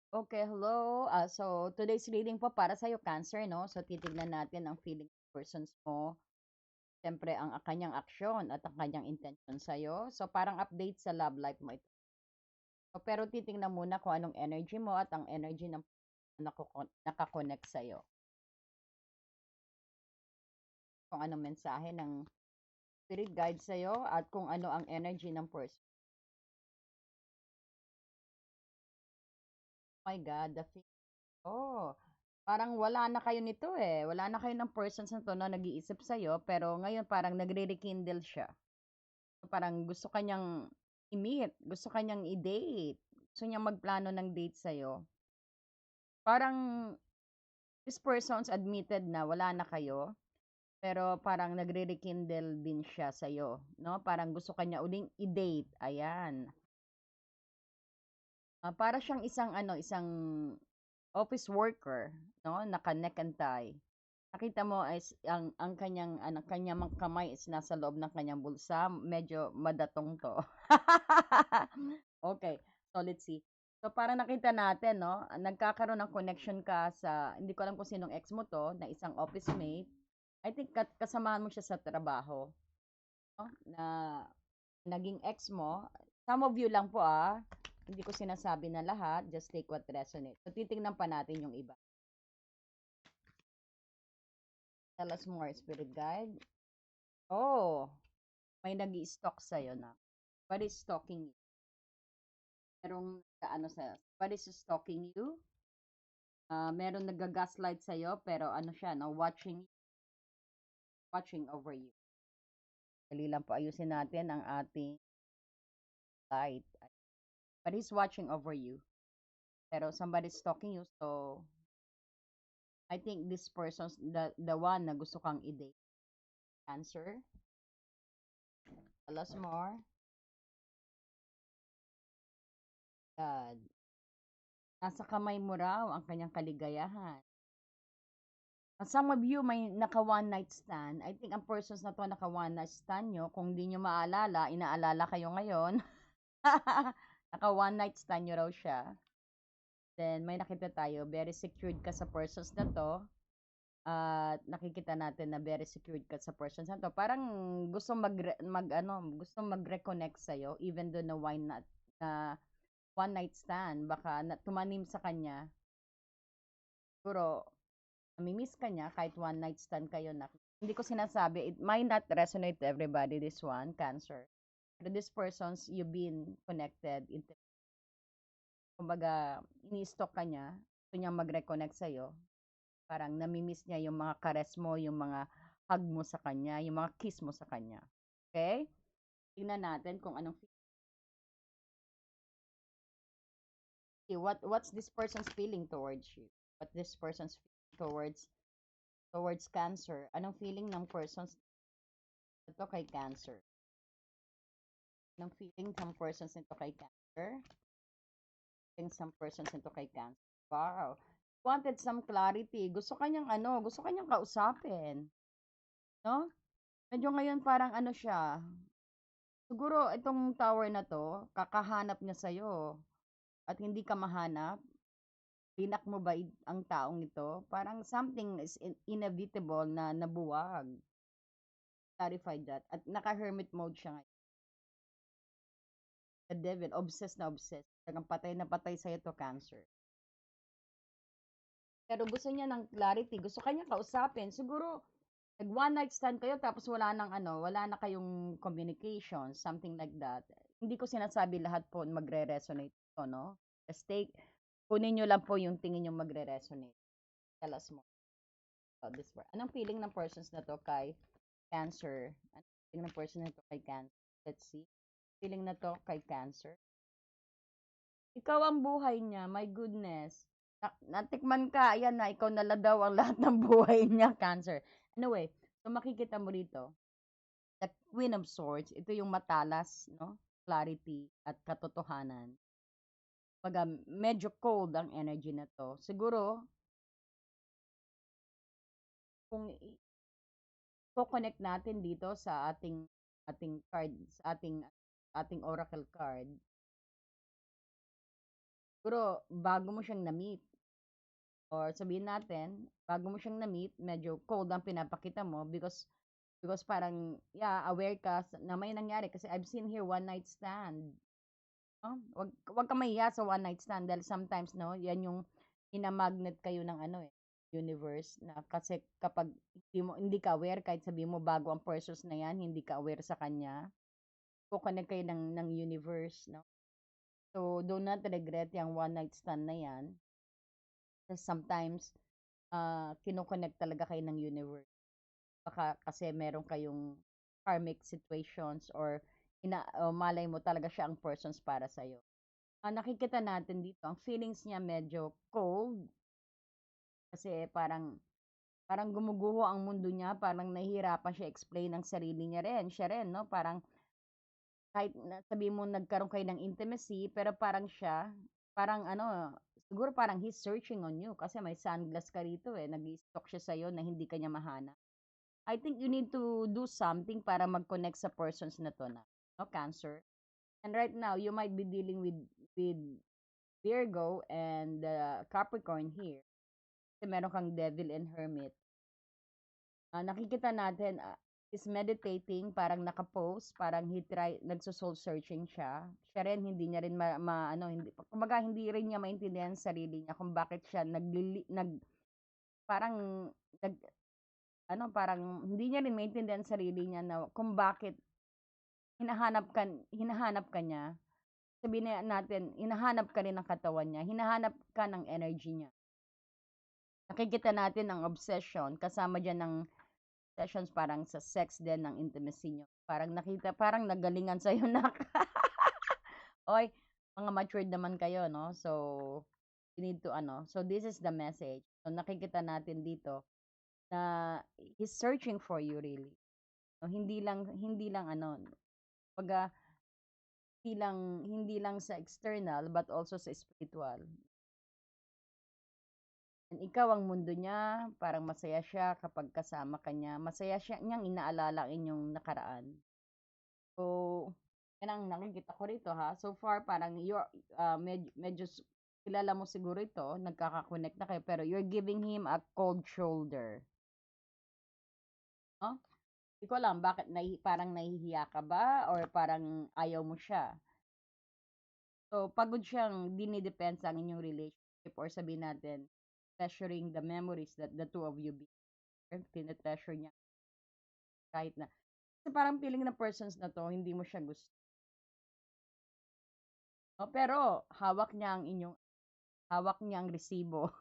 Okay, hello. So today's reading po para sa iyo, Cancer, no? So titignan natin ang feeling ng persons mo. Siyempre, ang kanyang aksyon at ang kanyang intention sa iyo. So parang update sa love life mo ito. So, pero titingnan muna kung anong energy mo at ang energy ng nakakonect sa iyo. Kung anong mensahe ng spirit guide sa iyo at kung ano ang energy ng person. Oh my God, the feeling. Oh, parang wala na kayo nito eh. Wala na kayo ng persons na to na nag-iisip sa'yo, pero ngayon parang nagre-rekindle siya. Parang gusto kanyang i-meet, gusto kanyang i-date, gusto niyang magplano ng date sa'yo. Parang this person's admitted na wala na kayo, pero parang nagre-rekindle din siya sa'yo, no? Parang gusto kanya uling i-date, ayan. Para siyang isang ano, isang office worker, no? Naka-neck and tie. Nakita mo is ang kanyang ano, kanyang mga kamay is nasa loob ng kanyang bulsa, medyo madatong 'to. Okay, so let's see. So para nakita natin 'no, nagkakaroon ng connection ka sa hindi ko alam kung sinong ex mo 'to, na isang office mate. I think kasamahan mo siya sa trabaho, 'no, na naging ex mo. Some of you lang po, hindi ko sinasabi na lahat, just take what resonates. So titingnan pa natin yung iba. Tell us more, spirit guide. Oh, may nag-i-stalk sa'yo na. What is stalking you? Merong ano sa what is stalking you? Meron nag-gaslight sa'yo, pero ano siya, no? Watching over you. Dali lang po ayusin natin ang ating light. But he's watching over you. Pero somebody's stalking you, so I think this person's the one na gusto kang i-date. Answer. Tell us more. God. Nasa kamay mo raw ang kanyang kaligayahan. Some of you may naka one night stand. I think ang persons na to naka one night stand nyo. Kung di nyo maalala, inaalala kayo ngayon. Naka one night stand nyo raw siya. Then may nakita tayo, very secured ka sa persons na to. At nakikita natin na very secured ka sa persons na to. Parang gusto gusto mag-reconnect sa even though na one night stand, baka tumanim sa kanya. Siguro nami-miss ka niya kahit one night stand kayo na. Hindi ko sinasabi, it might not resonate to everybody, this one, Cancer. Pero this persons, you've been connected. Kumbaga, ini-stalk ka niya, gusto niya mag-reconnect sa'yo. Parang nami-miss niya yung mga caress mo, yung mga hug mo sa kanya, yung mga kiss mo sa kanya. Okay? Tingnan natin kung anong what's this person's feeling towards you? What this person's feeling towards Cancer? Anong feeling ng persons ito kay Cancer? Ng feeling some persons nito kay Cancer. Feeling some persons nito kay Cancer. Wow. Wanted some clarity. Gusto kanyang kausapin. No? Medyo ngayon parang ano siya. Siguro itong tower na to, kakahanap niya sa'yo. At hindi ka mahanap. Tinak mo ba ang taong ito? Parang something is inevitable na nabuwag. Clarified that. At naka-hermit mode siya ngayon. The devil, obsessed na obsessed. Talagang patay na patay sa'yo to, Cancer. Pero gusto niya ng clarity, gusto kanya kausapin. Siguro, nag one night stand kayo tapos wala na kayong communication, something like that. Hindi ko sinasabi lahat po magre-resonate to, no? Just kunin nyo lang po yung tingin yung magre-resonate. Tell us more about this word. Anong feeling ng persons na to kay Cancer? Anong feeling ng person na to kay Cancer? Let's see. Feeling na to kay Cancer. Ikaw ang buhay niya, my goodness. Natikman ka, ayan na, ikaw na daw ang lahat ng buhay niya, Cancer. Anyway, so makikita mo rito, the Queen of Swords, ito yung matalas, no? Clarity at katotohanan. Pag medyo cold ang energy na to. Siguro, kung i-connect natin dito sa ating card, sa ating oracle card, Siguro bago mo siyang na-meet or sabihin natin, bago mo siyang na-meet, medyo cold ang pinapakita mo because parang, yeah, aware ka na may nangyari kasi I've seen here one night stand. No? Wag ka mahiya sa one night stand dahil sometimes, no, yan yung ina-magnet kayo ng ano eh, universe na kasi kapag hindi ka aware kahit sabihin mo bago ang persons na yan, hindi ka aware sa kanya, connect kayo ng universe, no? So, do not regret yung one night stand na yan. Kasi sometimes, kinoconnect talaga kayo ng universe. Baka kasi meron kayong karmic situations or o malay mo talaga siya ang persons para sa'yo. Nakikita natin dito, ang feelings niya medyo cold kasi parang gumuguho ang mundo niya, parang nahihirapan siya explain ang sarili niya rin. Siya rin, no? Parang kahit na sabihin mo nagkaroon kayo ng intimacy, pero parang siya, parang ano, siguro parang he's searching on you kasi may sunglass ka rito eh, nag-i-stalk siya sa'yo na hindi ka niya mahanap. I think you need to do something para mag-connect sa persons na to na, no, Cancer. And right now, you might be dealing with Virgo and Capricorn here. Kasi meron kang Devil and Hermit. Nakikita natin, is meditating, parang naka-pose, parang nagso-soul searching siya. Siya rin, hindi niya rin ano, hindi, kumbaga, hindi rin niya maintindihan sa sarili niya kung bakit siya parang, nag, ano, parang, hindi niya rin maintindihan sa sarili niya na kung bakit hinahanap ka niya. Sabihin na natin, hinahanap ka rin ng katawan niya, hinahanap ka ng energy niya. Nakikita natin ang obsession, kasama diyan ng sessions parang sa sex din ng intimacy niyo. Parang nagalingan sa'yo na, oy, mga matured naman kayo, no? So, you need to ano, so this is the message. So, nakikita natin dito na he's searching for you really. No, hindi lang ano, pag hindi lang sa external but also sa spiritual. And ikaw ang mundo niya, parang masaya siya kapag kasama ka niya. Masaya siya niyang inaalala ang inyong nakaraan. So, yan ang nakikita ko rito ha. So far, parang medyo kilala mo siguro ito, nagkaka-connect na kayo, pero you're giving him a cold shoulder. No? Hindi ko alam, bakit parang nahihiya ka ba or parang ayaw mo siya? So, pagod siyang dinidepensa ang inyong relationship or sabihin natin, treasuring the memories that the two of you be. Tinetreasure niya kahit na. Kasi parang feeling ng persons na to, hindi mo siya gusto. No? Pero, hawak niya ang resibo.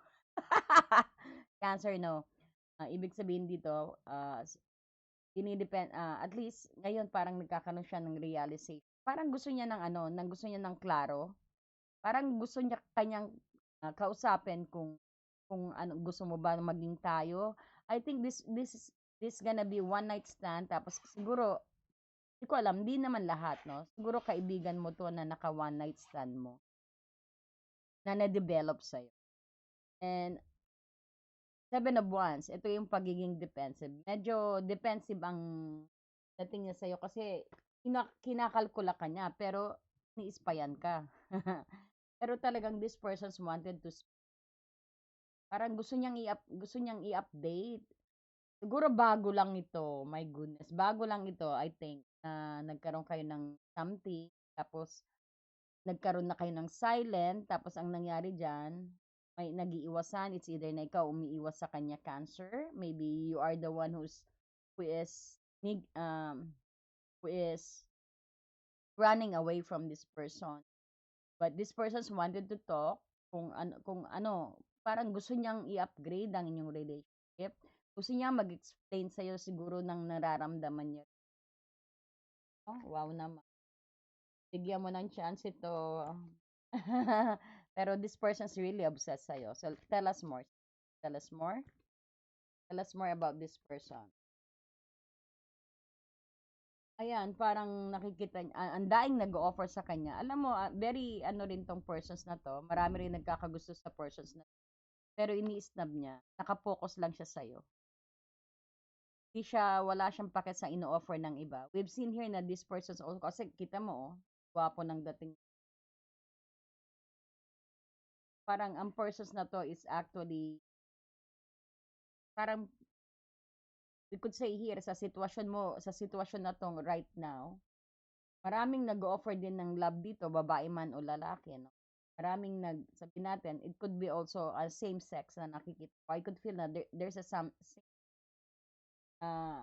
Cancer, no? Ibig sabihin dito, at least, ngayon parang nagkakaroon siya ng realization. Parang gusto niya ng ano, gusto niya ng klaro. Parang gusto niya kanyang kausapin kung ano gusto mo ba maging tayo. I think this gonna be one night stand tapos siguro hindi ko alam, hindi naman lahat, no? Siguro kaibigan mo to na naka one night stand mo na na-develop sa'yo. And Seven of Wands, ito yung pagiging defensive. Medyo defensive ang dating niya sa'yo kasi kinakalkula ka niya, pero niispayan ka. Pero talagang this person wanted to parang gusto niyang i-update. Siguro bago lang ito, my goodness. Bago lang ito, I think, na nagkaroon kayo ng something, tapos nagkaroon na kayo ng silent, tapos ang nangyari diyan, may nag-iiwasan. It's either na ikaw umiiwas sa kanya, Cancer. Maybe you are the one who is nig- um who is running away from this person. But this person wanted to talk kung ano, parang gusto niyang i-upgrade ang inyong relationship. Gusto niya mag-explain sa'yo siguro ng nararamdaman niya. Oh, wow naman. Bigyan mo ng chance ito. Pero this person's really obsessed sa'yo. So, tell us more. Tell us more. Tell us more about this person. Ayan, parang nakikita niya, ang daing nag-offer sa kanya. Alam mo, very ano rin tong persons na to. Marami rin nagkakagusto sa persons na to. Pero ini-snub niya. Nakapokus lang siya sa'yo. Wala siyang pake sa ino-offer ng iba. We've seen here na this person's also, kasi kita mo, gwapo ng dating parang ang persons na to is actually, parang we could say here, sa sitwasyon na tong right now, maraming nag-offer din ng love dito, babae man o lalaki, no? Maraming sabi natin, it could be also a same sex na nakikita. I could feel na there's a uh,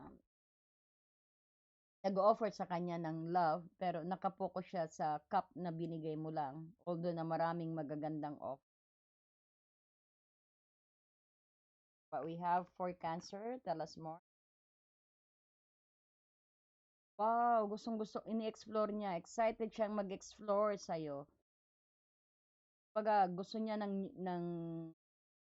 nag-offer sa kanya ng love, pero nakapokus siya sa cup na binigay mo lang, although na maraming magagandang offer. But we have for Cancer, tell us more. Wow, gustong-gusto, ini-explore niya. Excited siyang mag-explore sa'yo. Pag gusto niya ng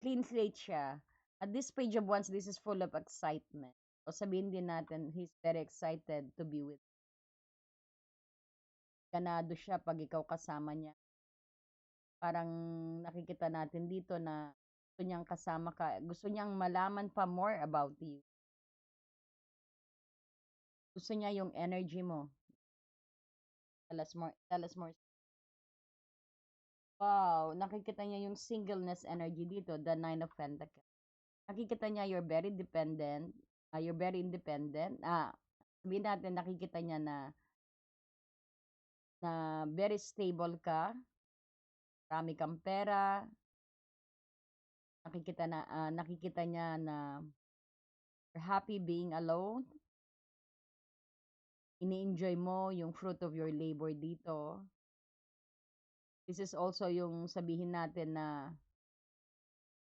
clean slate siya. At this page of wands, this is full of excitement. O sabihin din natin, he's very excited to be with. Ganado siya pag ikaw kasama niya. Parang nakikita natin dito na gusto niyang kasama ka. Gusto niyang malaman pa more about you. Gusto niya yung energy mo. Tell us more. Tell us more. Wow, nakikita niya yung singleness energy dito, the Nine of Pentacles. Nakikita niya you're very dependent, you're very independent. Sabihin natin nakikita niya na very stable ka, marami kang pera, nakikita niya na you're happy being alone. Ini-enjoy mo yung fruit of your labor dito. This is also yung sabihin natin na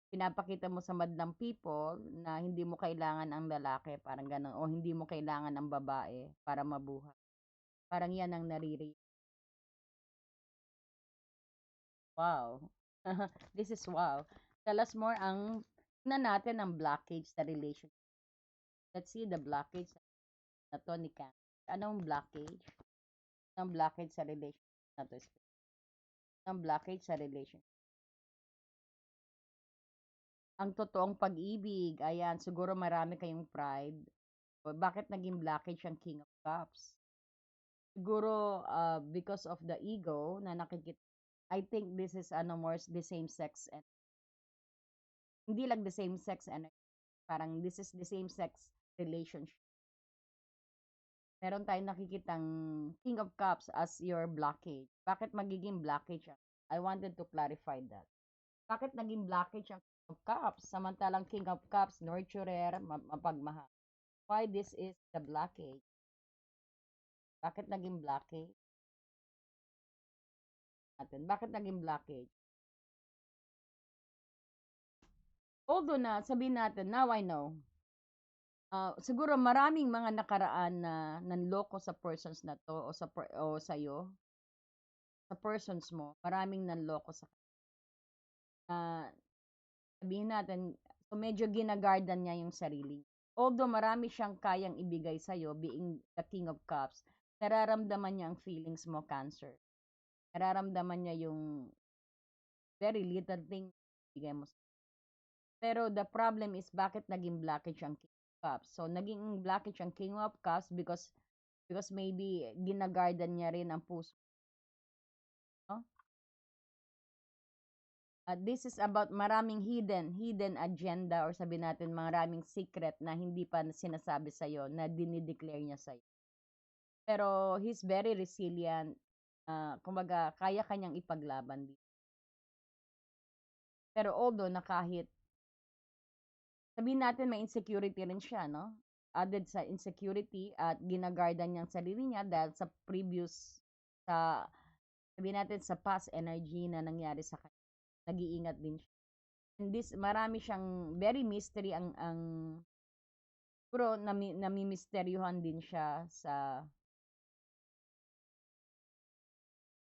pinapakita mo sa madlang people na hindi mo kailangan ang lalaki, parang gano'n, o hindi mo kailangan ang babae para mabuhay. Parang yan ang naririnig. Wow. This is wow. Tell us more tingnan natin ang blockage sa relationship. Let's see the blockage na to ni Cancer. Anong blockage? Anong blockage sa relationship na to? Anong blockage sa relationship? Ang totoong pag-ibig, ayan, siguro marami kayong pride. Bakit naging blockage ang King of Cups? Siguro because of the ego na nakikita. I think this is more the same sex and hindi lang the same sex and parang this is the same sex relationship. Meron tayong nakikitang King of Cups as your blockage. Bakit magiging blockage siya? I wanted to clarify that. Bakit naging blockage ang King of Cups? Samantalang King of Cups, nurturer, mapagmahal. Why this is the blockage? Bakit naging blockage? Bakit naging blockage? Although na, sabihin natin, now I know, siguro maraming mga nakaraan na nanloko sa persons na to o sa'yo, sa persons mo, maraming nanloko sa sabihin natin, so medyo ginagardan niya yung sarili. Although marami siyang kayang ibigay sa'yo, being the King of Cups, nararamdaman niya ang feelings mo, Cancer. Nararamdaman niya yung very little thing ibigay mo. Pero the problem is bakit naging blockage ang King of Cups? So naging blockage ang King of Cups because maybe ginagardan niya rin ang puso. No? This is about maraming hidden agenda or sabi natin maraming secret na hindi pa sinasabi sa iyo na dinideclare niya sa iyo. Pero he's very resilient. Kumbaga kaya kanyang ipaglaban dito. Pero although na kahit sabihin natin may insecurity rin siya, no? Added sa insecurity at ginagardan niyang sarili niya dahil sa previous sabihin natin sa past energy na nangyari sa kanya. Nag-iingat din siya. And this, marami siyang very mystery ang siguro namimisteryuhan din siya sa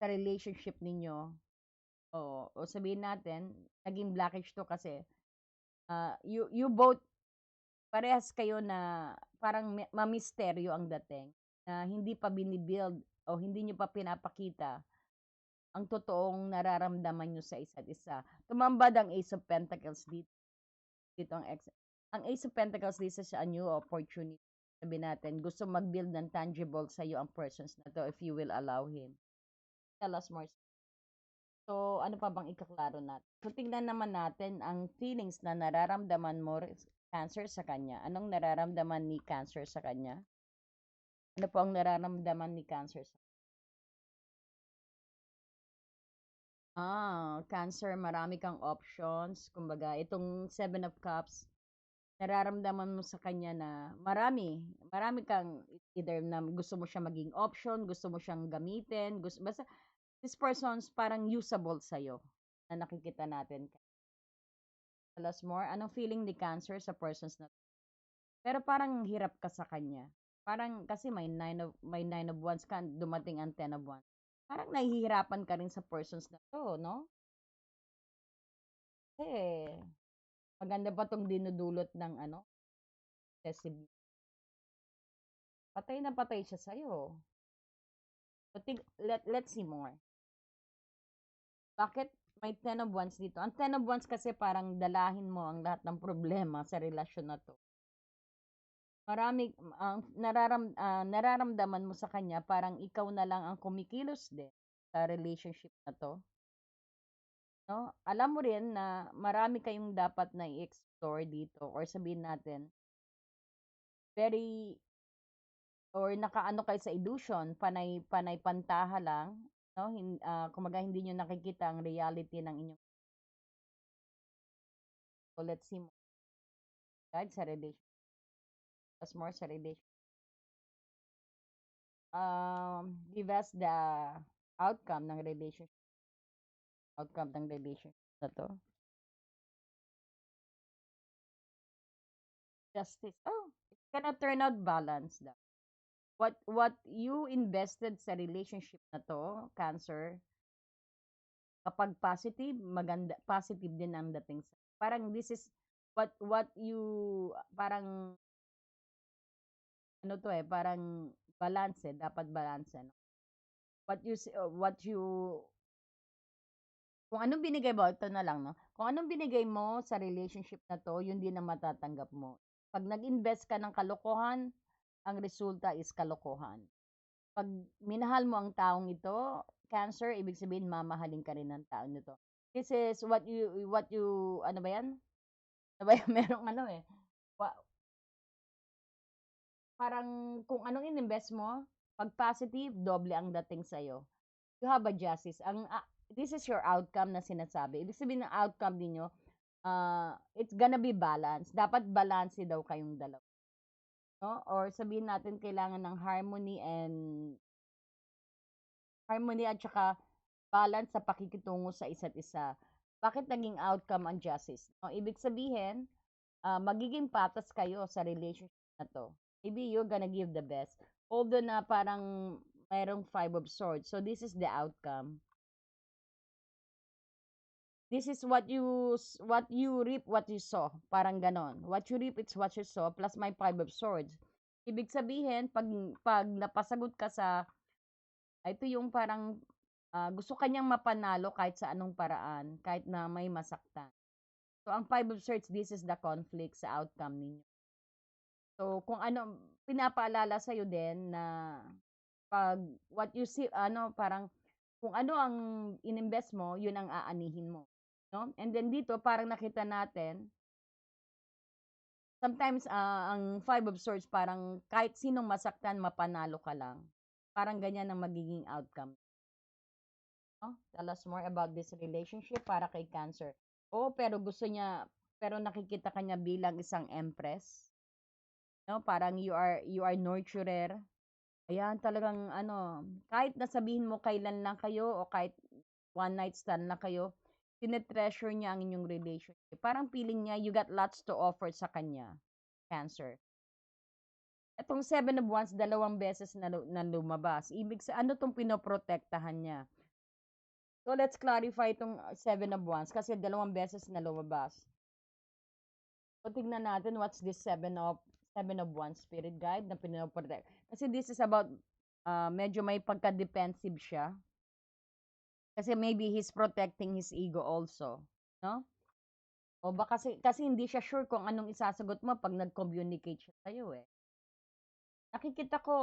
relationship ninyo. O sabihin natin, naging blockage to kasi you both parehas kayo na parang mamisteryo ang dating na hindi pa binibuild o hindi nyo pa pinapakita ang totoong nararamdaman nyo sa isa't isa. Tumambad ang Ace of Pentacles dito. Ang Ace of Pentacles dito sa a new opportunity. Sabi natin, gusto mag-build ng tangible sa iyo ang persons na to if you will allow him. Tell us more. So, ano pa bang ikaklaro natin? So, tingnan naman natin ang feelings na nararamdaman mo, Cancer, sa kanya. Anong nararamdaman ni Cancer sa kanya? Ano po ang nararamdaman ni Cancer sa Cancer, marami kang options. Kumbaga, itong Seven of Cups, nararamdaman mo sa kanya na marami kang either na gusto mo siya maging option, gusto mo siyang gamitin, basta this person's parang usable sa'yo na nakikita natin. Tell us more. Anong feeling ni Cancer sa persons na pero parang hirap ka sa kanya. Parang kasi may nine of wands ka, dumating ang 10 of wands. Parang nahihirapan ka rin sa persons na to, no? Kasi maganda pa tong dinudulot ng excessive. Patay na patay siya sa'yo. So, let's see more. Bakit may 10 of wands dito? Ang 10 of wands kasi parang dalahin mo ang lahat ng problema sa relasyon na to. Marami ang nararamdaman mo sa kanya parang ikaw na lang ang kumikilos din sa relationship na 'to, 'no? Alam mo rin na marami kayong dapat na i-explore dito or sabihin natin, very or nakaano kayo sa illusion, panay-pantaha lang, 'no? Kumbaga hindi niyo nakikita ang reality ng inyong so let's see more guide sa relation mas more sa relation. Give us the outcome ng relationship na 'to. Justice. Oh, it's gonna turn out balanced daw. What you invested sa relationship na 'to, Cancer, kapag positive, positive din ang dating sa parang this is what you parang ano 'to, parang balance, dapat balance, no? What you kung anong binigay mo, ito na lang, no? Kung anong binigay mo sa relationship na 'to, yun din ang matatanggap mo. 'Pag nag-invest ka ng kalokohan, ang resulta is kalokohan. 'Pag minahal mo ang taong ito, Cancer, ibig sabihin mamahalin ka rin ng taong ito. This is what you ano ba 'yan? Ano ba 'yan, merong wa parang kung anong ininvest mo, 'pag positive, doble ang dating sa'yo. You have a justice. This is your outcome na sinasabi. Ibig sabihin ng outcome ninyo, it's gonna be balance. Dapat balance daw kayong dalawa, 'no? Or sabihin natin kailangan ng harmony at saka balance sa pakikitungo sa isa't isa. Bakit naging outcome ang justice? No, ibig sabihin, magiging patas kayo sa relationship na to. Maybe you're gonna give the best. Although na parang mayroong 5 of swords. So this is the outcome. This is what you reap, what you sow. Parang ganon. What you reap, it's what you sow. Plus my 5 of swords. Ibig sabihin, pag napasagot ka sa, ito yung parang gusto kanyang mapanalo kahit sa anong paraan, kahit na may masaktan. So, ang 5 of swords, this is the conflict sa outcome ninyo. So, kung ano, pinapaalala sa'yo din na pag what you see, parang kung ano ang ininvest mo, yun ang aanihin mo. No? And then dito, parang nakita natin, sometimes ang 5 of swords, parang kahit sinong masaktan, mapanalo ka lang. Parang ganyan ang magiging outcome. No? Tell us more about this relationship para kay Cancer. Oo, pero nakikita kanya bilang isang empress. No? Parang you are nurturer. Ayan, talagang kahit nasabihin mo kailan lang kayo o kahit one night stand lang kayo, tinetreasure niya ang inyong relationship. Parang feeling niya you got lots to offer sa kanya, Cancer. Itong 7 of wands, 2 beses na lumabas. Ano tong pinoprotektahan niya? So, let's clarify itong 7 of wands kasi 2 beses na lumabas. So, tignan natin what's this 7 of wands spirit guide na pinoprotect. Kasi this is about, medyo may pagka-defensive siya. Kasi maybe he's protecting his ego also. No? O baka kasi hindi siya sure kung anong isasagot mo pag nag-communicate siya sa'yo. Nakikita ko,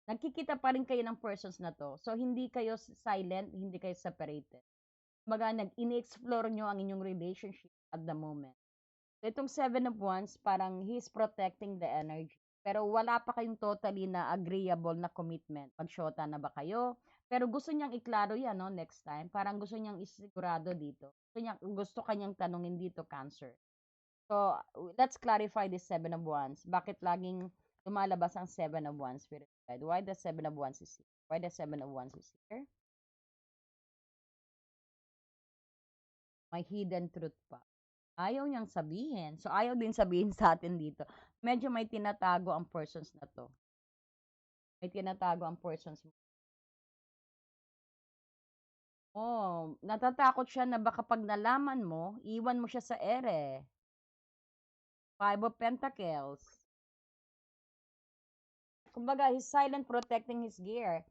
Nagkikita pa rin kayo ng persons na 'to. So, hindi kayo silent, hindi kayo separated. Kumbaga ini-explore niyo ang inyong relationship at the moment. So, itong 7 of Wands, parang he's protecting the energy. Pero wala pa kayong totally na agreeable na commitment. Magsyota na ba kayo? Pero gusto niyang iklaro yan, no, next time. Parang gusto niyang isigurado dito. Gusto kanyang tanungin dito, Cancer. So, let's clarify this 7 of Wands. Bakit laging lumalabas ang 7 of Wands, Spirit Guide? Why the 7 of Wands is here? Why the 7 of Wands is here? May hidden truth pa. Ayaw niyang sabihin. So, ayaw din sabihin sa atin dito. Medyo may tinatago ang persons na to. May tinatago ang persons mo. Oh, natatakot siya na baka pag nalaman mo, iwan mo siya sa ere. 5 of Pentacles. Kumbaga, he's silent protecting his gear.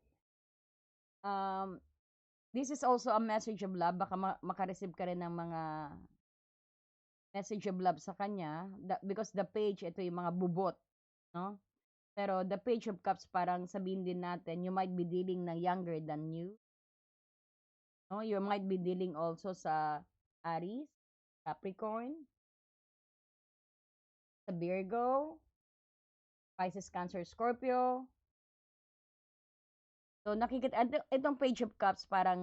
This is also a message of love. Baka makareceive ka rin ng mga message of love sa kanya. Because the page, ito yung mga bubot. No? Pero the page of cups, parang sabihin din natin, you might be dealing na younger than you. No? You might be dealing also sa Aries, Capricorn, sa Virgo, Pisces, Cancer, Scorpio. So, nakikita, itong page of cups, parang,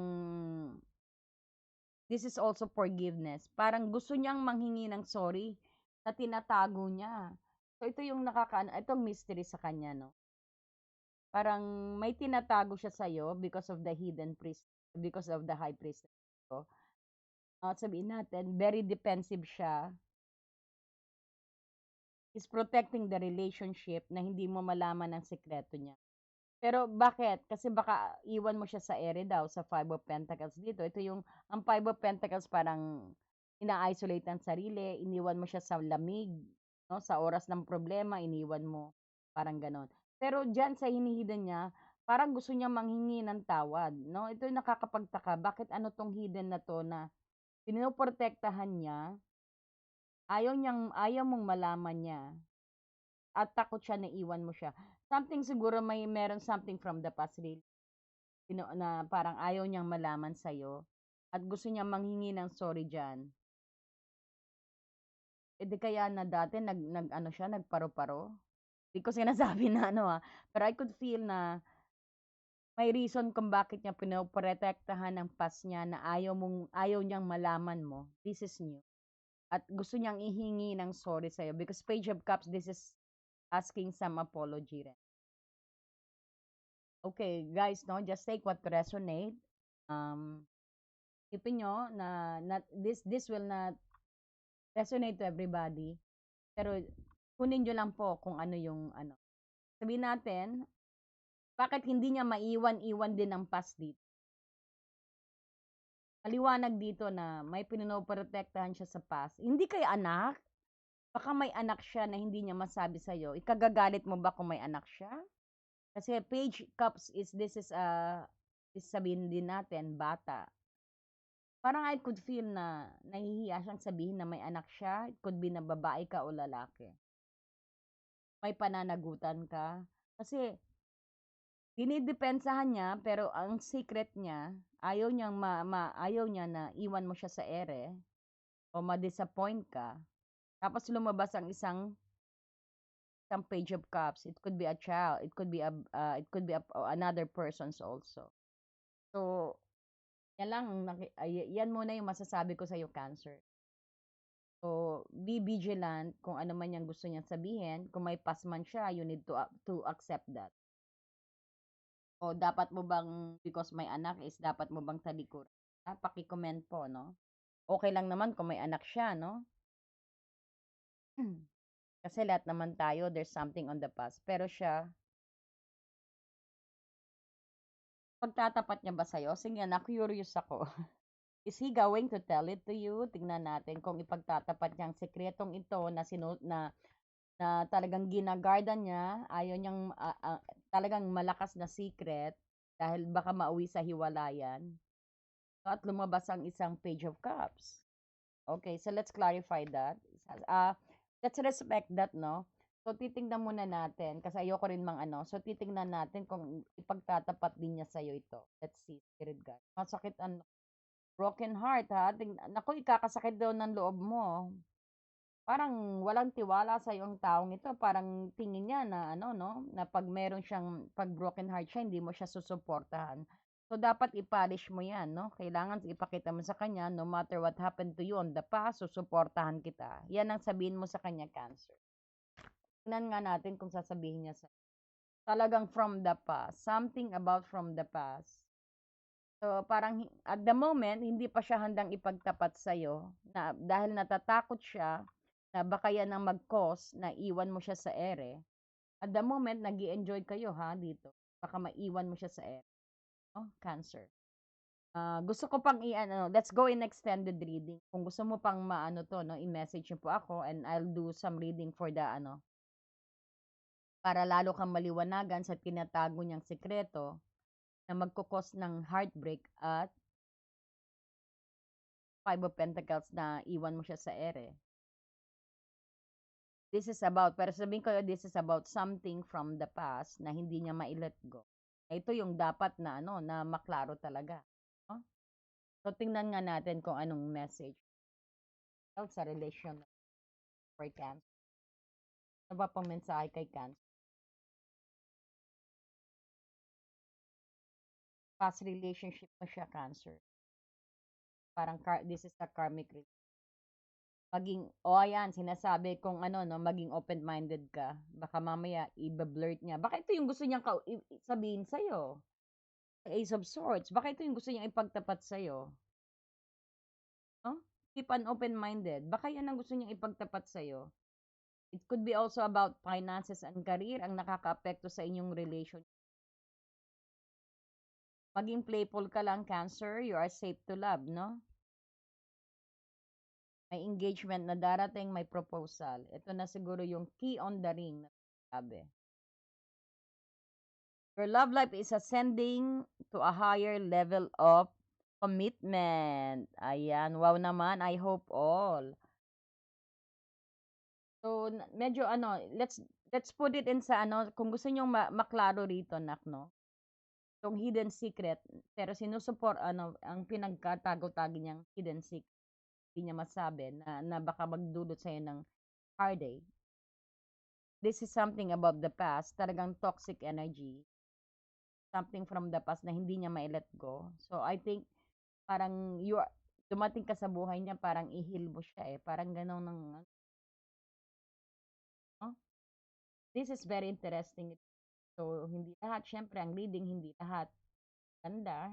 this is also forgiveness. Parang gusto niyang manghingi ng sorry na tinatago niya. So, ito yung itong mystery sa kanya, no? Parang may tinatago siya sa'yo because of the hidden priest, because of the high priest. So, sabihin natin, very defensive siya. Is protecting the relationship na hindi mo malaman ang sekreto niya. Pero bakit? Kasi baka iwan mo siya sa ere daw, sa 5 of Pentacles dito. Ito yung, ang 5 of Pentacles parang ina-isolate ang sarili, iniwan mo siya sa lamig, no? Sa oras ng problema, iniwan mo. Parang ganon. Pero dyan sa hinihidan niya, parang gusto niya manghingi ng tawad, no? Ito yung nakakapagtaka. Bakit ano tong hidden na to na pinoprotektahan niya, ayaw mong malaman niya, at takot siya na iwan mo siya. Something siguro meron something from the past really, na parang ayaw niyang malaman sa'yo at gusto niya manghingi ng sorry dyan. E di kaya na dati ano siya, nagparo-paro. Di ko sinasabi na pero I could feel na may reason kung bakit niya pinoprotektahan ng past niya na ayaw niyang malaman mo. This is new. At gusto niyang ihingi ng sorry sa'yo because Page of Cups, this is asking some apology rin. Okay, guys, no, just take what resonate. Isipin nyo na this will not resonate to everybody. Pero kunin nyo lang po kung ano yung ano. Sabihin natin, bakit hindi niya maiwan-iwan din ang past dito? Maliwanag dito na may pinoprotektahan siya sa past. Hindi kay anak. Baka may anak siya na hindi niya masabi sa'yo. Ikagagalit mo ba kung may anak siya? Kasi Page Cups this is sabihin din natin, bata. Parang I could feel na nahihiya siyang sabihin na may anak siya. It could be na babae ka o lalaki. May pananagutan ka. Kasi dinidepensahan niya, pero ang secret niya, ayaw niya na iwan mo siya sa ere o ma-disappoint ka. Tapos lumabas ang isang Page of Cups. It could be a child. It could be another person's also. So, yan muna yung masasabi ko sa iyo, Cancer. So, be vigilant kung ano man yung gusto niyang sabihin. Kung may past man siya, you need to accept that. O dapat mo bang, because may anak is, dapat mo bang talikuran? Paki-comment po, no? Okay lang naman kung may anak siya, no? Kasi lahat naman tayo, there's something on the past. Pero siya, pagtatapat niya ba sa'yo? Sige, na-curious ako. Is he going to tell it to you? Tingnan natin kung ipagtatapat niya ang sekretong ito na talagang ginagardan niya, ayaw niyang talagang malakas na secret dahil baka mauwi sa hiwalayan. At lumabas ang isang Page of Cups. Okay, so let's clarify that. Let's respect that, no? So, titingnan muna natin kasi ayoko rin ano. So, titingnan natin kung ipagtatapat din niya sa'yo ito. Let's see, Spirit God. Masakit broken heart ha. Naku, ikakasakit daw ng loob mo. Parang walang tiwala sa yung taong ito. Parang tingin niya na ano, no? Na pag meron siyang, pag broken heart siya, hindi mo siya susuportahan. So, dapat i-polish mo yan, no? Kailangan ipakita mo sa kanya, no matter what happened to you on the past, susuportahan kita. Yan ang sabihin mo sa kanya, Cancer. Tingnan nga natin kung sasabihin niya sa talagang from the past. Something about from the past. So, parang at the moment, hindi pa siya handang ipagtapat sa'yo na dahil natatakot siya na baka yan ang mag-cause na iwan mo siya sa ere. At the moment, nag enjoy kayo ha dito. Baka maiwan mo siya sa ere. Oh, Cancer. Gusto ko pang let's go in extended reading. Kung gusto mo pang maano to, no, i-message niyo po ako and I'll do some reading for the para lalo kang maliwanagan sa tinatago niyang sekreto na magkukos ng heartbreak at Five of Pentacles na iwan mo siya sa ere. This is about, pero sabihin ko, this is about something from the past na hindi niya ma-let go. Ito yung dapat na na maklaro talaga. No? So tingnan nga natin kung anong message sa relation for Cancer. Ano ba pang mensahe kay Cancer? Past relationship mo siya, Cancer. Parang this is a karmic relationship. Maging, ayan, sinasabi kung no, maging open-minded ka. Baka mamaya, i-blurt niya. Baka ito yung gusto niyang sabihin sa'yo. Ace of Swords. Baka ito yung gusto niyang ipagtapat sa'yo. No? Keep an open-minded. Baka yan ang gusto niyang ipagtapat sa'yo. It could be also about finances and career ang nakaka-apekto sa inyong relationship. Maging playful ka lang, Cancer. You are safe to love, no? May engagement na darating, may proposal. Ito na siguro yung key on the ring na sabi. Your love life is ascending to a higher level of commitment. Ayan, wow naman. I hope all. So, medyo let's put it in sa kung gusto niyo maklaro rito, nak, no? Yung hidden secret, pero sinusuport, ang pinagkatago-tagi niyang hidden secret. Hindi niya masabi na baka magdulot sa'yo ng heartache. This is something about the past, talagang toxic energy. Something from the past na hindi niya ma-let go. So, I think, parang dumating ka sa buhay niya, parang i-heal mo siya Parang ganun ng, This is very interesting. So, hindi lahat, syempre, ang reading, hindi lahat ganda.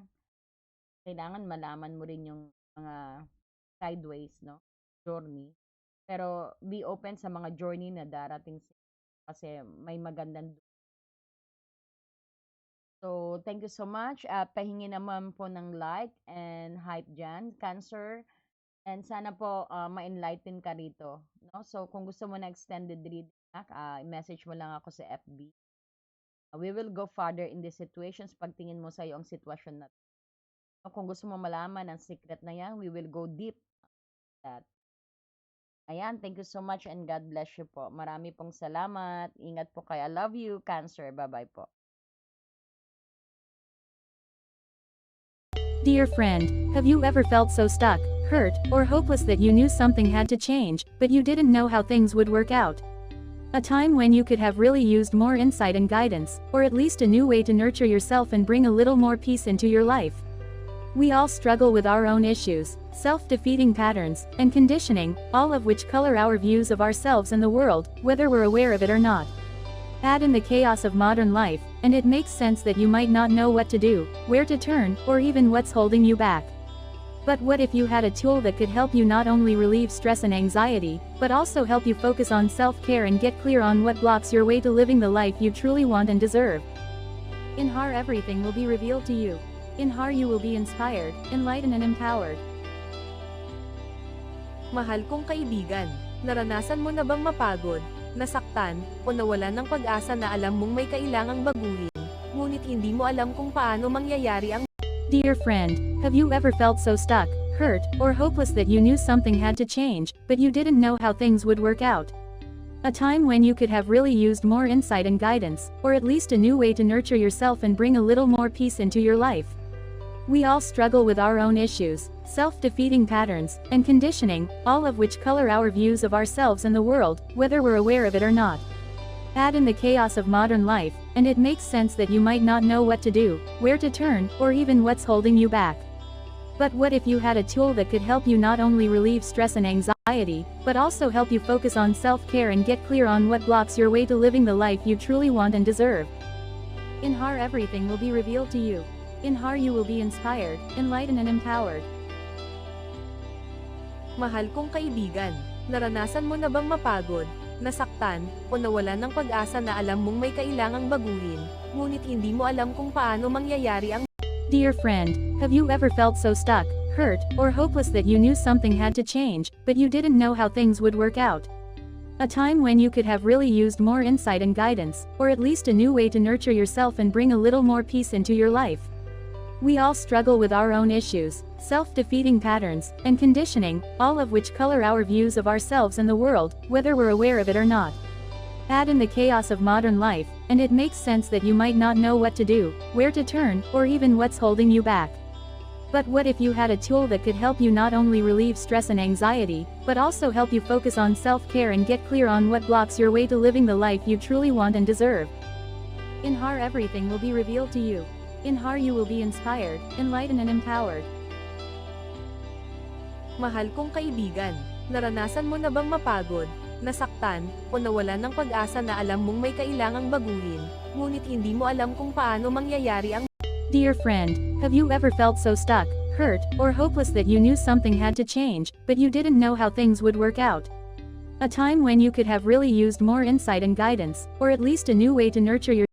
Kailangan malaman mo rin yung mga sideways, no? Journey. Pero be open sa mga journey na darating kasi may magandang. So, thank you so much. Pahingi naman po ng like and hype dyan, Cancer. And sana po ma-enlighten ka rito. No? So, kung gusto mo na extended reading, message mo lang ako sa FB. We will go further in these situations pag tingin mo sa'yo ang sitwasyon na kung gusto mo malaman ang secret na yan, we will go deep that. Ayan, thank you so much and God bless you po. Marami pong salamat. Ingat po kayo. I love you, Cancer. Bye-bye po. Dear friend, have you ever felt so stuck, hurt, or hopeless that you knew something had to change, but you didn't know how things would work out? A time when you could have really used more insight and guidance, or at least a new way to nurture yourself and bring a little more peace into your life. We all struggle with our own issues, self-defeating patterns, and conditioning, all of which color our views of ourselves and the world, whether we're aware of it or not. Add in the chaos of modern life, and it makes sense that you might not know what to do, where to turn, or even what's holding you back. But what if you had a tool that could help you not only relieve stress and anxiety, but also help you focus on self-care and get clear on what blocks your way to living the life you truly want and deserve? In HAR, everything will be revealed to you. In HAR, you will be inspired, enlightened and empowered. Mahal kong kaibigan, naranasan mo na bang mapagod, nasaktan, o nawalan ng pag-asa na alam mong may kailangang baguhin, ngunit hindi mo alam kung paano mangyayari ang Dear friend, have you ever felt so stuck, hurt, or hopeless that you knew something had to change, but you didn't know how things would work out? A time when you could have really used more insight and guidance, or at least a new way to nurture yourself and bring a little more peace into your life. We all struggle with our own issues, self-defeating patterns, and conditioning, all of which color our views of ourselves and the world, whether we're aware of it or not. Add in the chaos of modern life, and it makes sense that you might not know what to do, where to turn, or even what's holding you back. But what if you had a tool that could help you not only relieve stress and anxiety, but also help you focus on self-care and get clear on what blocks your way to living the life you truly want and deserve? In HAR, everything will be revealed to you. In HAR, you will be inspired, enlightened and empowered. Mahal kong kaibigan, naranasan mo na bang mapagod, nasaktan, o nawalan ng pag-asa na alam mong may kailangang baguhin, ngunit hindi mo alam kung paano mangyayari ang Dear friend, have you ever felt so stuck, hurt, or hopeless that you knew something had to change, but you didn't know how things would work out? A time when you could have really used more insight and guidance, or at least a new way to nurture yourself and bring a little more peace into your life. We all struggle with our own issues, self-defeating patterns, and conditioning, all of which color our views of ourselves and the world, whether we're aware of it or not. Add in the chaos of modern life, and it makes sense that you might not know what to do, where to turn, or even what's holding you back. But what if you had a tool that could help you not only relieve stress and anxiety, but also help you focus on self-care and get clear on what blocks your way to living the life you truly want and deserve? In HAR, everything will be revealed to you. In HAR, you will be inspired, enlightened and empowered. Mahal kong kaibigan, naranasan mo na bang mapagod, nasaktan, o nawalan ng pag-asa na alam mong may kailangang baguhin, ngunit hindi mo alam kung paano mangyayari ang Dear friend, have you ever felt so stuck, hurt, or hopeless that you knew something had to change, but you didn't know how things would work out? A time when you could have really used more insight and guidance, or at least a new way to nurture your